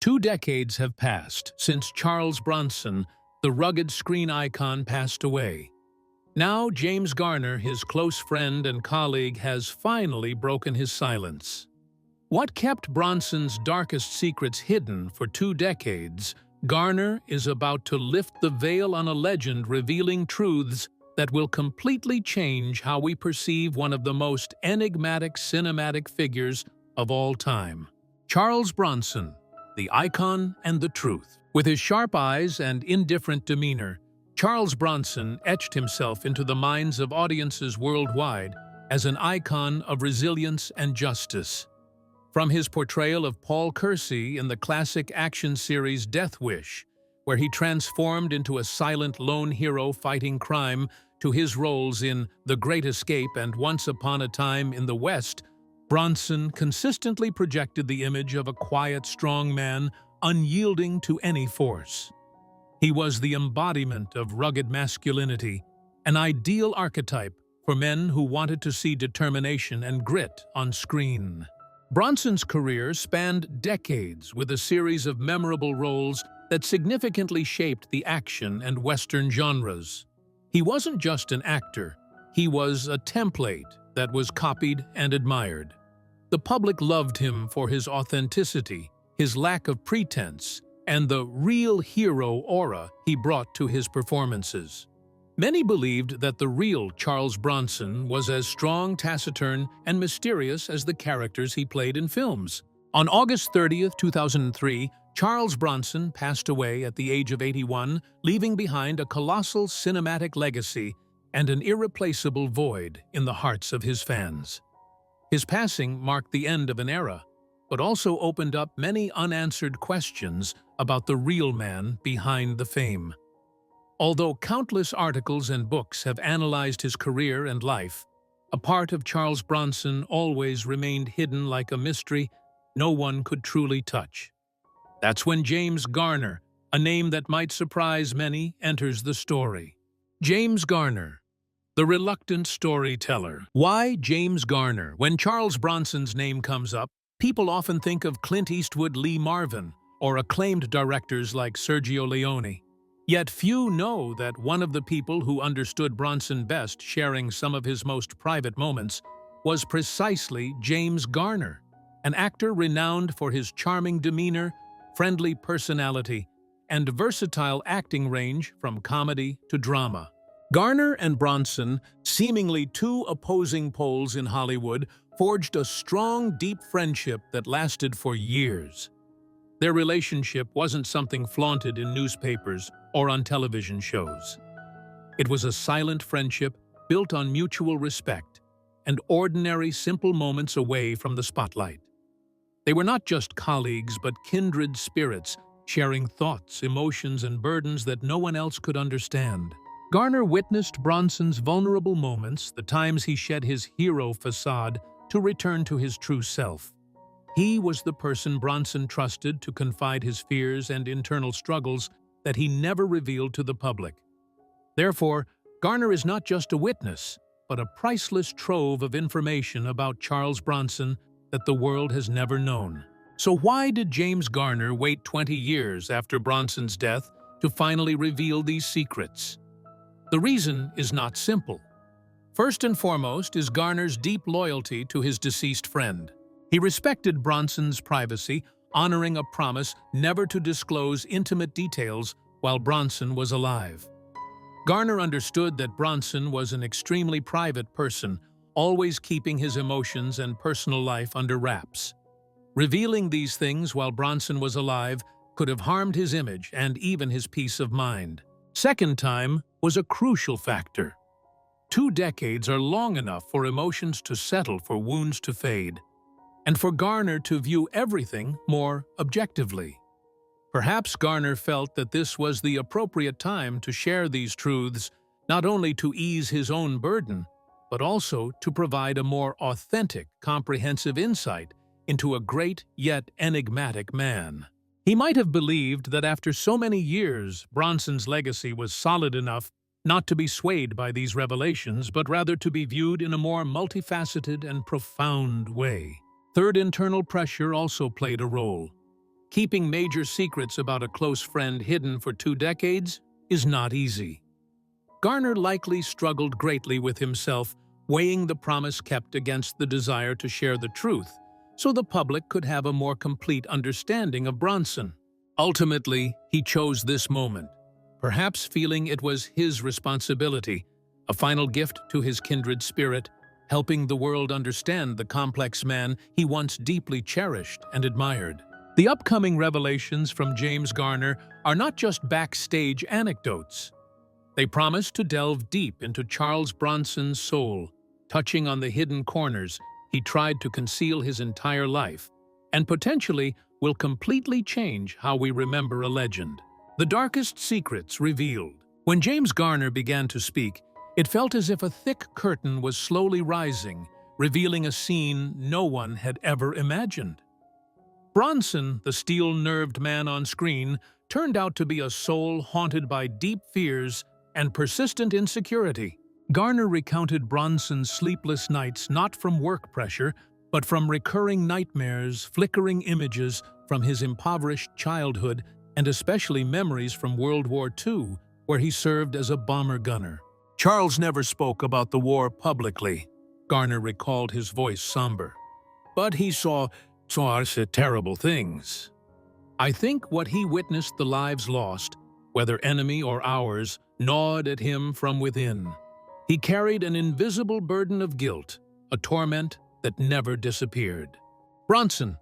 2 decades have passed since Charles Bronson, the rugged screen icon, passed away. Now James Garner, his close friend and colleague, has finally broken his silence. What kept Bronson's darkest secrets hidden for 2 decades, Garner is about to lift the veil on a legend revealing truths that will completely change how we perceive one of the most enigmatic cinematic figures of all time. Charles Bronson, the icon and the truth. With his sharp eyes and indifferent demeanor, Charles Bronson etched himself into the minds of audiences worldwide as an icon of resilience and justice. From his portrayal of Paul Kersey in the classic action series Death Wish, where he transformed into a silent lone hero fighting crime, to his roles in The Great Escape and Once Upon a Time in the West, Bronson consistently projected the image of a quiet, strong man, unyielding to any force. He was the embodiment of rugged masculinity, an ideal archetype for men who wanted to see determination and grit on screen. Bronson's career spanned decades with a series of memorable roles that significantly shaped the action and Western genres. He wasn't just an actor, he was a template that was copied and admired. The public loved him for his authenticity, his lack of pretense, and the real hero aura he brought to his performances. Many believed that the real Charles Bronson was as strong, taciturn, and mysterious as the characters he played in films. On August 30th, 2003, Charles Bronson passed away at the age of 81, leaving behind a colossal cinematic legacy and an irreplaceable void in the hearts of his fans. His passing marked the end of an era, but also opened up many unanswered questions about the real man behind the fame. Although countless articles and books have analyzed his career and life, a part of Charles Bronson always remained hidden like a mystery no one could truly touch. That's when James Garner, a name that might surprise many, enters the story. James Garner, the reluctant storyteller. Why James Garner? When Charles Bronson's name comes up, people often think of Clint Eastwood, Lee Marvin, or acclaimed directors like Sergio Leone. Yet few know that one of the people who understood Bronson best, sharing some of his most private moments, was precisely James Garner, an actor renowned for his charming demeanor, friendly personality, and versatile acting range from comedy to drama. Garner and Bronson, seemingly 2 opposing poles in Hollywood, forged a strong, deep friendship that lasted for years. Their relationship wasn't something flaunted in newspapers or on television shows. It was a silent friendship built on mutual respect and ordinary, simple moments away from the spotlight. They were not just colleagues, but kindred spirits, sharing thoughts, emotions, and burdens that no one else could understand. Garner witnessed Bronson's vulnerable moments, the times he shed his hero facade to return to his true self. He was the person Bronson trusted to confide his fears and internal struggles that he never revealed to the public. Therefore, Garner is not just a witness, but a priceless trove of information about Charles Bronson that the world has never known. So why did James Garner wait 20 years after Bronson's death to finally reveal these secrets? The reason is not simple. First and foremost is Garner's deep loyalty to his deceased friend. He respected Bronson's privacy, honoring a promise never to disclose intimate details while Bronson was alive. Garner understood that Bronson was an extremely private person, always keeping his emotions and personal life under wraps. Revealing these things while Bronson was alive could have harmed his image and even his peace of mind. Second time was a crucial factor. 2 decades are long enough for emotions to settle, for wounds to fade, and for Garner to view everything more objectively. Perhaps Garner felt that this was the appropriate time to share these truths, not only to ease his own burden, but also to provide a more authentic, comprehensive insight into a great yet enigmatic man. He might have believed that after so many years, Bronson's legacy was solid enough not to be swayed by these revelations, but rather to be viewed in a more multifaceted and profound way. Third, internal pressure also played a role. Keeping major secrets about a close friend hidden for 2 decades is not easy. Garner likely struggled greatly with himself, weighing the promise kept against the desire to share the truth, so the public could have a more complete understanding of Bronson. Ultimately, he chose this moment, perhaps feeling it was his responsibility, a final gift to his kindred spirit, helping the world understand the complex man he once deeply cherished and admired. The upcoming revelations from James Garner are not just backstage anecdotes. They promise to delve deep into Charles Bronson's soul, touching on the hidden corners he tried to conceal his entire life, and potentially will completely change how we remember a legend. The darkest secrets revealed. When James Garner began to speak, it felt as if a thick curtain was slowly rising, revealing a scene no one had ever imagined. Bronson, the steel-nerved man on screen, turned out to be a soul haunted by deep fears and persistent insecurity. Garner recounted Bronson's sleepless nights not from work pressure, but from recurring nightmares, flickering images from his impoverished childhood, and especially memories from World War II, where he served as a bomber gunner. Charles never spoke about the war publicly, Garner recalled, his voice somber. But he saw terrible things. I think what he witnessed, the lives lost, whether enemy or ours, gnawed at him from within. He carried an invisible burden of guilt, a torment that never disappeared. Bronson,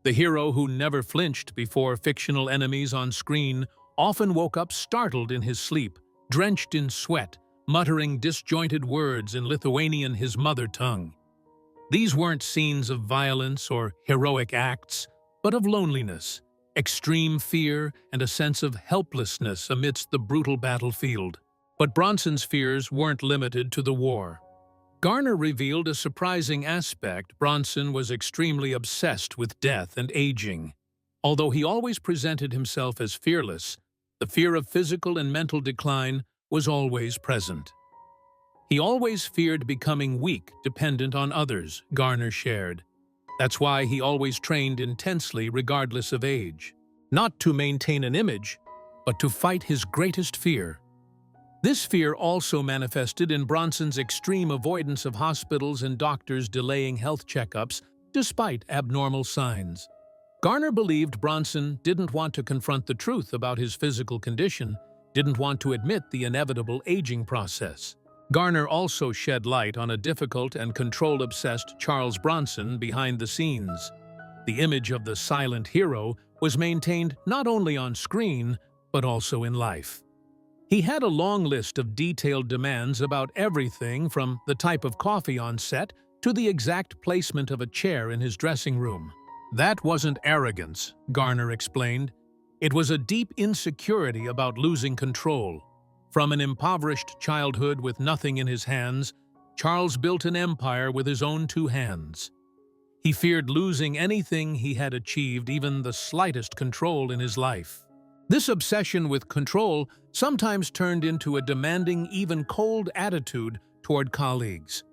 the hero who never flinched before fictional enemies on screen, often woke up startled in his sleep, drenched in sweat, muttering disjointed words in Lithuanian, his mother tongue. These weren't scenes of violence or heroic acts, but of loneliness, extreme fear, and a sense of helplessness amidst the brutal battlefield. But Bronson's fears weren't limited to the war. Garner revealed a surprising aspect. Bronson was extremely obsessed with death and aging. Although he always presented himself as fearless, the fear of physical and mental decline was always present. He always feared becoming weak, dependent on others, Garner shared. That's why he always trained intensely regardless of age. Not to maintain an image, but to fight his greatest fear. This fear also manifested in Bronson's extreme avoidance of hospitals and doctors delaying health checkups despite abnormal signs. Garner believed Bronson didn't want to confront the truth about his physical condition, didn't want to admit the inevitable aging process. Garner also shed light on a difficult and control-obsessed Charles Bronson behind the scenes. The image of the silent hero was maintained not only on screen, but also in life. He had a long list of detailed demands about everything from the type of coffee on set to the exact placement of a chair in his dressing room. That wasn't arrogance, Garner explained. It was a deep insecurity about losing control. From an impoverished childhood with nothing in his hands, Charles built an empire with his own 2 hands. He feared losing anything he had achieved, even the slightest control in his life. This obsession with control sometimes turned into a demanding, even cold attitude toward colleagues.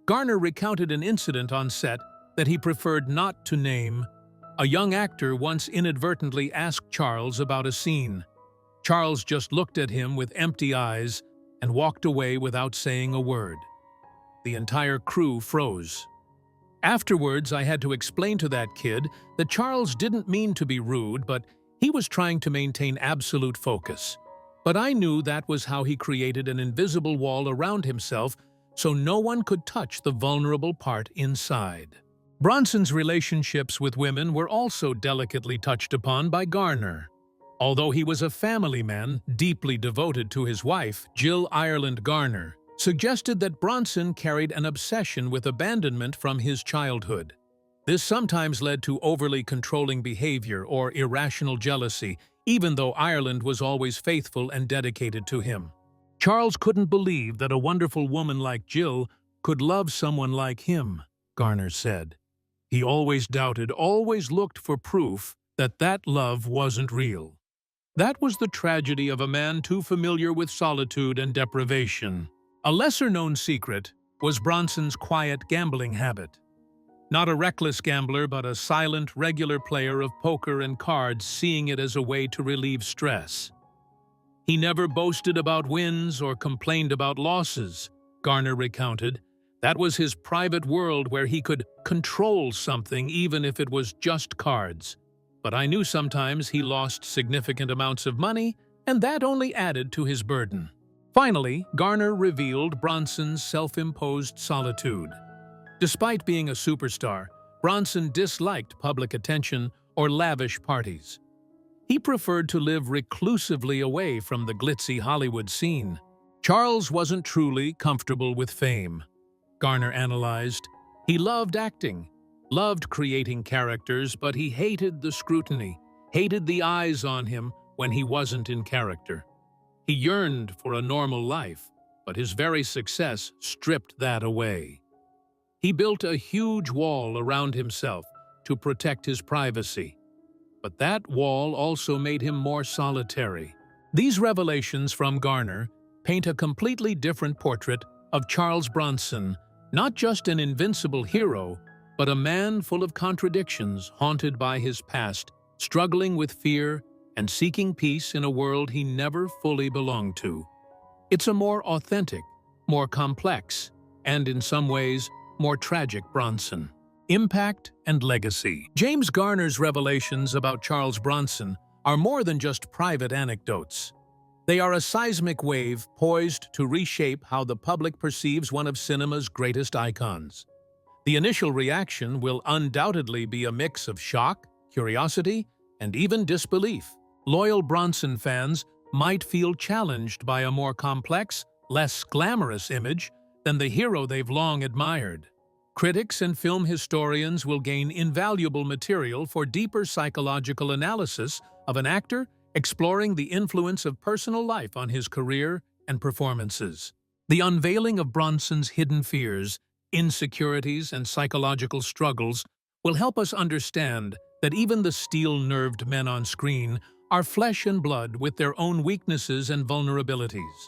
Garner recounted an incident on set that he preferred not to name. A young actor once inadvertently asked Charles about a scene. Charles just looked at him with empty eyes and walked away without saying a word. The entire crew froze. Afterwards, I had to explain to that kid that Charles didn't mean to be rude, but he was trying to maintain absolute focus. But I knew that was how he created an invisible wall around himself so no one could touch the vulnerable part inside. Bronson's relationships with women were also delicately touched upon by Garner. Although he was a family man, deeply devoted to his wife, Jill Ireland Garner, suggested that Bronson carried an obsession with abandonment from his childhood. This sometimes led to overly controlling behavior or irrational jealousy, even though Ireland was always faithful and dedicated to him. Charles couldn't believe that a wonderful woman like Jill could love someone like him, Garner said. He always doubted, always looked for proof that love wasn't real. That was the tragedy of a man too familiar with solitude and deprivation. A lesser-known secret was Bronson's quiet gambling habit. Not a reckless gambler, but a silent, regular player of poker and cards, seeing it as a way to relieve stress. He never boasted about wins or complained about losses, Garner recounted. That was his private world where he could control something even if it was just cards. But I knew sometimes he lost significant amounts of money, and that only added to his burden. Finally, Garner revealed Bronson's self-imposed solitude. Despite being a superstar, Bronson disliked public attention or lavish parties. He preferred to live reclusively away from the glitzy Hollywood scene. Charles wasn't truly comfortable with fame, Garner analyzed. He loved acting, loved creating characters, but he hated the scrutiny, hated the eyes on him when he wasn't in character. He yearned for a normal life, but his very success stripped that away. He built a huge wall around himself to protect his privacy. But that wall also made him more solitary. These revelations from Garner paint a completely different portrait of Charles Bronson, not just an invincible hero, but a man full of contradictions, haunted by his past, struggling with fear and seeking peace in a world he never fully belonged to. It's a more authentic, more complex, and in some ways, more tragic Bronson. Impact and legacy. James Garner's revelations about Charles Bronson are more than just private anecdotes. They are a seismic wave poised to reshape how the public perceives one of cinema's greatest icons. The initial reaction will undoubtedly be a mix of shock, curiosity, and even disbelief. Loyal Bronson fans might feel challenged by a more complex, less glamorous image than the hero they've long admired. Critics and film historians will gain invaluable material for deeper psychological analysis of an actor exploring the influence of personal life on his career and performances. The unveiling of Bronson's hidden fears, insecurities, and psychological struggles will help us understand that even the steel-nerved men on screen are flesh and blood with their own weaknesses and vulnerabilities.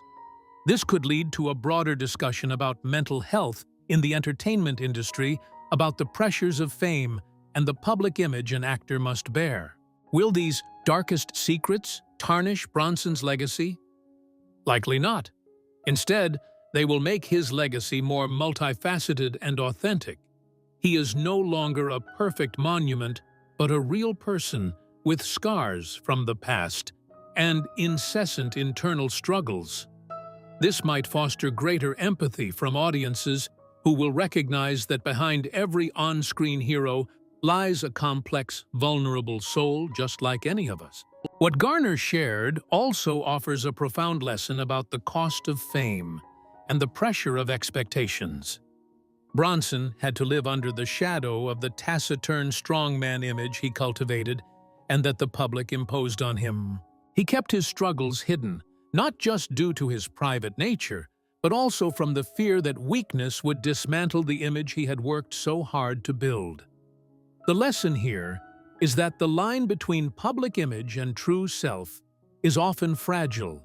This could lead to a broader discussion about mental health in the entertainment industry, about the pressures of fame and the public image an actor must bear. Will these darkest secrets tarnish Bronson's legacy? Likely not. Instead, they will make his legacy more multifaceted and authentic. He is no longer a perfect monument, but a real person with scars from the past and incessant internal struggles. This might foster greater empathy from audiences who will recognize that behind every on-screen hero lies a complex, vulnerable soul just like any of us. What Garner shared also offers a profound lesson about the cost of fame and the pressure of expectations. Bronson had to live under the shadow of the taciturn strongman image he cultivated and that the public imposed on him. He kept his struggles hidden, not just due to his private nature, but also from the fear that weakness would dismantle the image he had worked so hard to build. The lesson here is that the line between public image and true self is often fragile,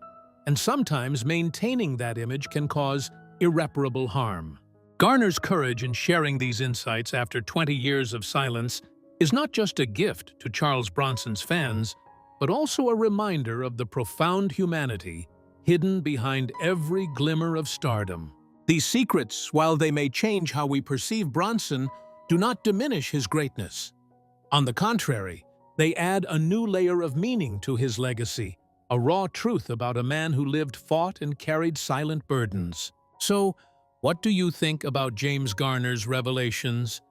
and sometimes maintaining that image can cause irreparable harm. Garner's courage in sharing these insights after 20 years of silence is not just a gift to Charles Bronson's fans, but also a reminder of the profound humanity hidden behind every glimmer of stardom. These secrets, while they may change how we perceive Bronson, do not diminish his greatness. On the contrary, they add a new layer of meaning to his legacy, a raw truth about a man who lived, fought, and carried silent burdens. So, what do you think about James Garner's revelations?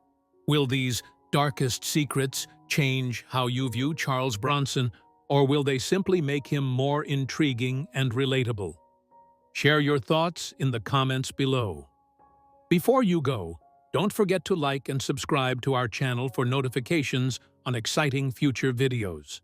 Will these darkest secrets change how you view Charles Bronson, or will they simply make him more intriguing and relatable? Share your thoughts in the comments below. Before you go, don't forget to like and subscribe to our channel for notifications on exciting future videos.